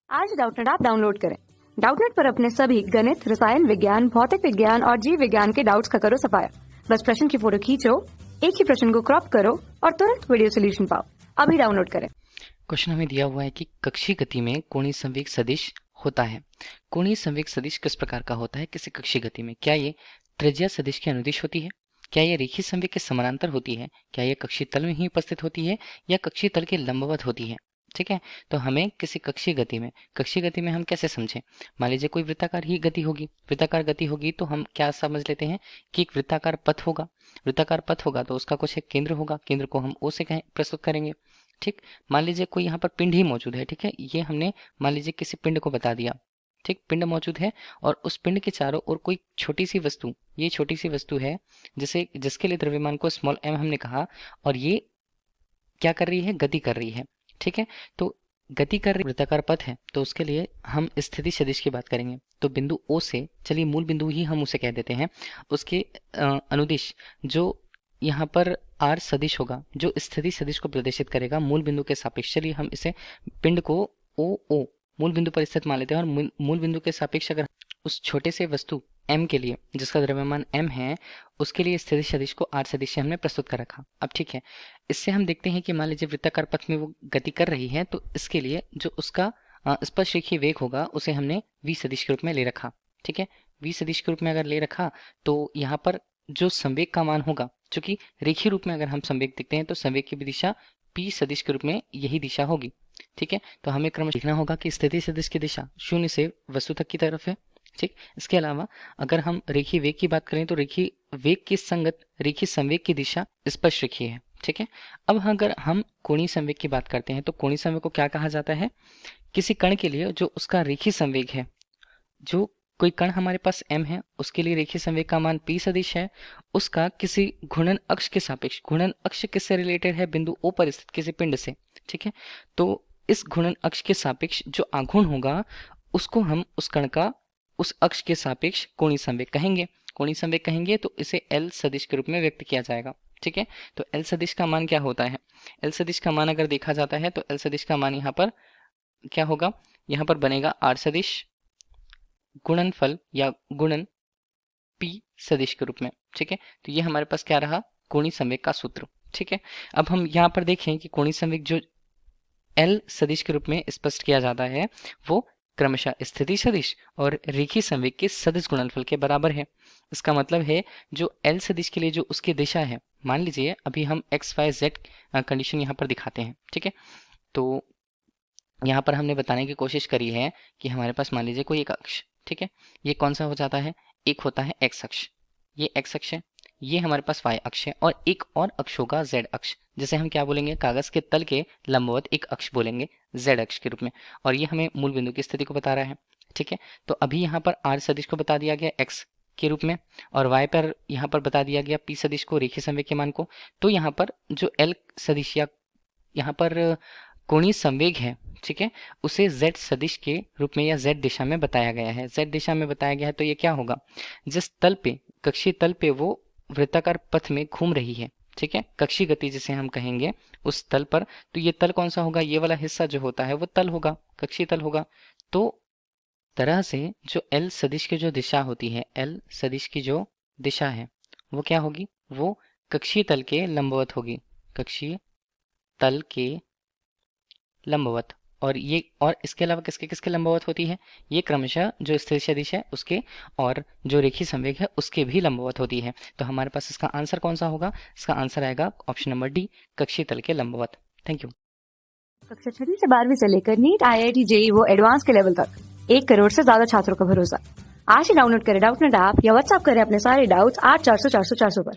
आज Doubtnut app download करें। Doubtnut पर अपने सभी गणित, रसायन विज्ञान, भौतिक विज्ञान और जीव विज्ञान के डाउट्स का करो सफाया। बस प्रश्न की फोटो खींचो, एक ही प्रश्न को क्रॉप करो और तुरंत वीडियो सोल्यूशन पाओ। अभी डाउनलोड करें। क्वेश्चन हमें दिया हुआ है कि कक्षीय गति में कोणीय संवेग सदिश होता है। कोणीय संवेग सदिश किस प्रकार का होता है किसी कक्षीय गति में? क्या ये त्रिज्या सदिश के अनुदिश होती है? क्या ये रेखीय संवेग के समानांतर होती है? क्या ये कक्षीय तल में ही उपस्थित होती है या कक्षीय तल के लंबवत होती है? ठीक है, तो हमें किसी कक्षीय गति में हम कैसे समझें? मान लीजिए कोई वृत्ताकार ही गति होगी, वृत्ताकार गति होगी तो हम क्या समझ लेते हैं कि एक वृत्ताकार पथ होगा। वृत्ताकार पथ होगा तो उसका कुछ एक केंद्र होगा, केंद्र को हम ओ से प्रस्तुत करेंगे। ठीक, मान लीजिए कोई यहाँ पर पिंड ही मौजूद है। ठीक है, ये हमने मान लीजिए किसी पिंड को बता दिया। ठीक, पिंड मौजूद है और उस पिंड के चारों ओर कोई छोटी सी वस्तु, ये छोटी सी वस्तु है जिसे जिसके लिए द्रव्यमान को स्मॉल m हमने कहा, और ये क्या कर रही है? गति कर रही है। ठीक है, तो गति कर रही वृत्ताकार पथ है तो उसके लिए हम स्थिति सदिश की बात करेंगे। तो बिंदु O से, चलिए मूल बिंदु ही हम उसे कह देते हैं, उसके अनुदिश जो यहाँ पर r सदिश होगा, जो स्थिति सदिश को प्रदर्शित करेगा मूल बिंदु के सापेक्ष। चलिए हम इसे पिंड को O मूल बिंदु पर स्थित मान लेते हैं और मूल बिंदु के सापेक्ष अगर उस छोटे से वस्तु m के लिए, जिसका द्रव्यमान m है, उसके लिए स्थिति सदिश को r सदिश से हमने प्रस्तुत कर रखा। अब ठीक है, इससे हम देखते हैं कि मान लीजिए वृत्ताकार पथ में वो गति कर रही है तो इसके लिए जो उसका स्पर्शरेखीय वेग होगा उसे हमने v सदिश के रूप में ले रखा। ठीक है, v सदिश के रूप में अगर ले रखा तो यहाँ पर जो संवेग का मान होगा, चूंकि रेखीय रूप में अगर हम संवेग देखते हैं तो संवेग की दिशा p सदिश के रूप में यही दिशा होगी। ठीक है, तो हमें क्रम लिखना होगा कि स्थिति सदिश की दिशा शून्य से वस्तु तक की तरफ है। ठीक, इसके अलावा अगर हम रेखीय वेग की बात करें तो रेखीय वेग के संगत रेखीय संवेग की दिशा स्पर्श रेखीय है। ठीक है, अब अगर हम कोणीय संवेग की बात करते हैं तो कोणीय संवेग को क्या कहा जाता है? किसी कण के लिए जो उसका रेखीय संवेग है, जो कोई कण हमारे पास m है उसके लिए रेखीय संवेग का मान p सदिश है, उसका किसी घूर्णन अक्ष के सापेक्ष, घूर्णन अक्ष किससे रिलेटेड है? बिंदु O पर स्थित किसी पिंड से। ठीक है, तो इस घूर्णन अक्ष के सापेक्ष जो आघूर्ण होगा उसको हम उस कण का उस अक्ष के सापेक्ष कोणीय संवेग कहेंगे। कोणीय संवेग कहेंगे तो इसे L सदिश के रूप में व्यक्त किया जाएगा। ठीक है, तो L सदिश का मान क्या होता है? L सदिश का मान अगर देखा जाता है तो L सदिश का मान यहाँ पर क्या होगा? यहाँ पर बनेगा R सदिश गुणनफल या गुणन P सदिश के रूप में। ठीक है, तो ये हमारे पास क्या रहा? कोणीय संवेग का सूत्र। ठीक है, अब हम यहाँ पर देखें कि कोणीय संवेग जो L सदिश के रूप में स्पष्ट किया जाता है वो क्रमशः स्थिति सदिश और रेखीय संवेग के सदिश गुणनफल के बराबर है। इसका मतलब है जो L सदिश के लिए जो उसकी दिशा है, मान लीजिए अभी हम x y z कंडीशन यहाँ पर दिखाते हैं। ठीक है, तो यहाँ पर हमने बताने की कोशिश करी है कि हमारे पास मान लीजिए कोई एक अक्ष, ठीक है, ये कौन सा हो जाता है? एक होता है x अक्ष, ये x अक्ष है, ये हमारे पास y अक्ष है और एक और अक्ष होगा z अक्ष, जिसे हम क्या बोलेंगे? कागज के तल के लंबवत एक अक्ष बोलेंगे z अक्ष के रूप में, और ये हमें मूल बिंदु की स्थिति को बता रहा है। ठीक है, तो अभी यहाँ पर r सदिश को बता दिया गया x के रूप में और y पर यहाँ पर बता दिया गया p सदिश को, रेखीय संवेग के मान को। तो यहाँ पर जो L सदिश या यहाँ पर कोणीय संवेग है, ठीक है, उसे z सदिश के रूप में या z दिशा में बताया गया है। z दिशा में बताया गया है तो ये क्या होगा? जिस तल पे, कक्षीय तल पे वो वृत्ताकार पथ में घूम रही है, ठीक है, कक्षीय गति जिसे हम कहेंगे उस तल पर, तो ये तल कौन सा होगा? ये वाला हिस्सा जो होता है वो तल होगा, कक्षीय तल होगा। तो तरह से जो L सदिश की जो दिशा होती है, L सदिश की जो दिशा है वो क्या होगी? वो कक्षीय तल के लंबवत होगी, कक्षीय तल के लंबवत। और ये, और इसके अलावा किसके किसके लंबवत होती है? ये क्रमशः जो स्थिति सदिश है उसके और जो रेखीय संवेग है उसके भी लंबवत होती है। तो हमारे पास इसका आंसर कौन सा होगा? इसका आंसर आएगा ऑप्शन नंबर डी, कक्षीय तल के लंबवत। Thank you. कक्षा 6 से 12वीं से लेकर नीट, IIT, JEE वो एडवांस के लेवल तक 1 करोड़ से ज्यादा छात्रों का भरोसा। आज ही डाउनलोड करें डाउटनेट ऐप या व्हाट्सएप करें अपने सारे डाउट्स 8400 400 400 पर।